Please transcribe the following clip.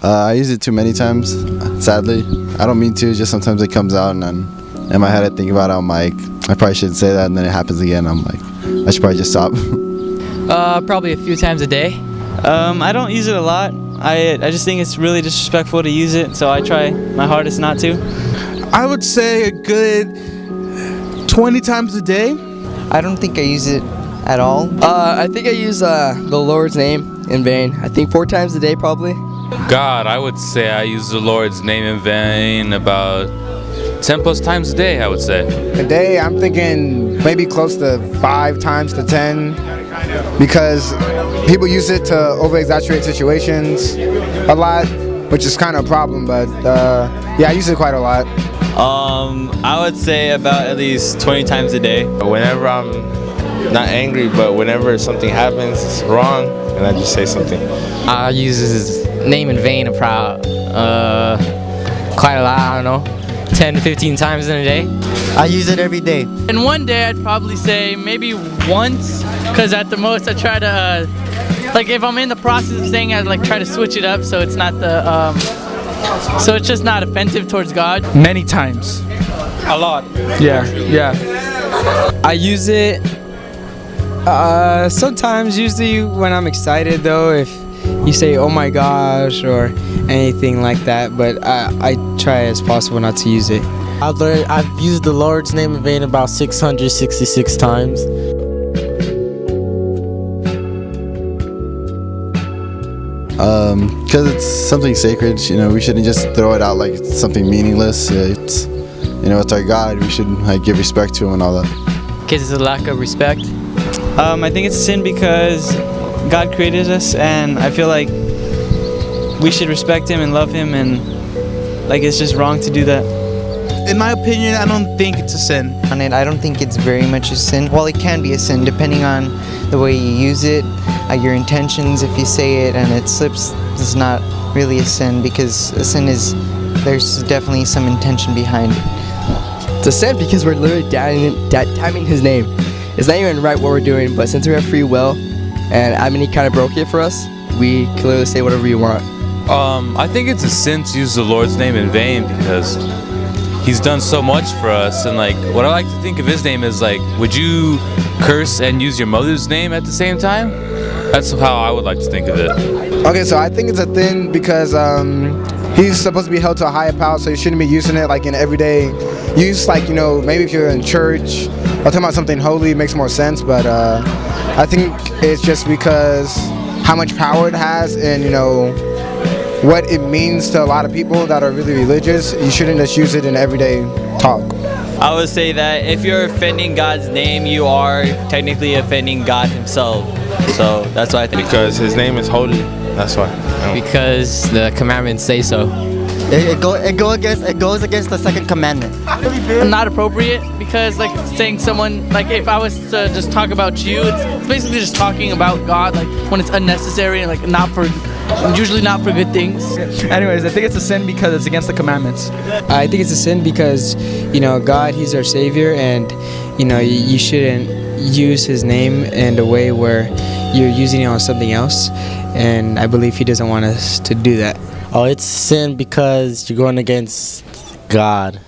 I use it too many times, sadly. I don't mean to, just sometimes it comes out and then in my head I think about it, I'm like, I probably shouldn't say that, and then it happens again, I'm like, I should probably just stop. Probably a few times a day. I don't use it a lot. I just think it's really disrespectful to use it, so I try my hardest not to. I would say a good 20 times a day. I don't think I use it at all. I think I use the Lord's name in vain. I think 4 times a day probably. God, I would say I use the Lord's name in vain about 10 plus times a day, I would say. A day, I'm thinking maybe close to 5 times to 10, because people use it to over-exaggerate situations a lot, which is kind of a problem, but yeah, I use it quite a lot. I would say about at least 20 times a day. Whenever I'm not angry, but whenever something happens wrong, and I just say something. I use his name in vain about quite a lot, I don't know, 10 to 15 times in a day. I use it every day. In one day, I'd probably say maybe once, because at the most I try to, like if I'm in the process of saying, I'd like try to switch it up so it's not the, so it's just not offensive towards God. Many times. A lot. Yeah. I use it sometimes, usually when I'm excited though, if you say oh my gosh or anything like that, but I try as possible not to use it. I've used the Lord's name in vain about 666 times. Because it's something sacred, you know, we shouldn't just throw it out like it's something meaningless. It's, you know, it's our God, we should like give respect to him and all that. Because it's a lack of respect. I think it's a sin because God created us, and I feel like we should respect him and love him, and like it's just wrong to do that. In my opinion, I don't think it's a sin. I don't think it's very much a sin. Well, it can be a sin depending on the way you use it, your intentions. If you say it and it slips, it's not really a sin, because a sin is, there's definitely some intention behind it. It's a sin because we're literally damning his name. It's not even right what we're doing, but since we have free will and he kind of broke it for us, we can literally say whatever we want. I think it's a sin to use the Lord's name in vain because he's done so much for us, and like what I like to think of his name is like, would you curse and use your mother's name at the same time? That's how I would like to think of it. Okay, so I think it's a thing because he's supposed to be held to a higher power, so you shouldn't be using it like in everyday use. Like, you know, maybe if you're in church or talking about something holy, it makes more sense. But I think it's just because how much power it has, and you know what it means to a lot of people that are really religious. You shouldn't just use it in everyday talk. I would say that if you're offending God's name, you are technically offending God himself. So that's why I think. Because his name is holy, that's why. Because the commandments say so. It goes against the second commandment. Not appropriate, because like saying someone, like if I was to just talk about you, it's basically just talking about God, like when it's unnecessary and like usually not for good things. Anyways, I think it's a sin because it's against the commandments. I think it's a sin because, you know, God, he's our savior, and you know, you shouldn't use his name in a way where you're using it on something else, and I believe he doesn't want us to do that. Oh, it's sin because you're going against God.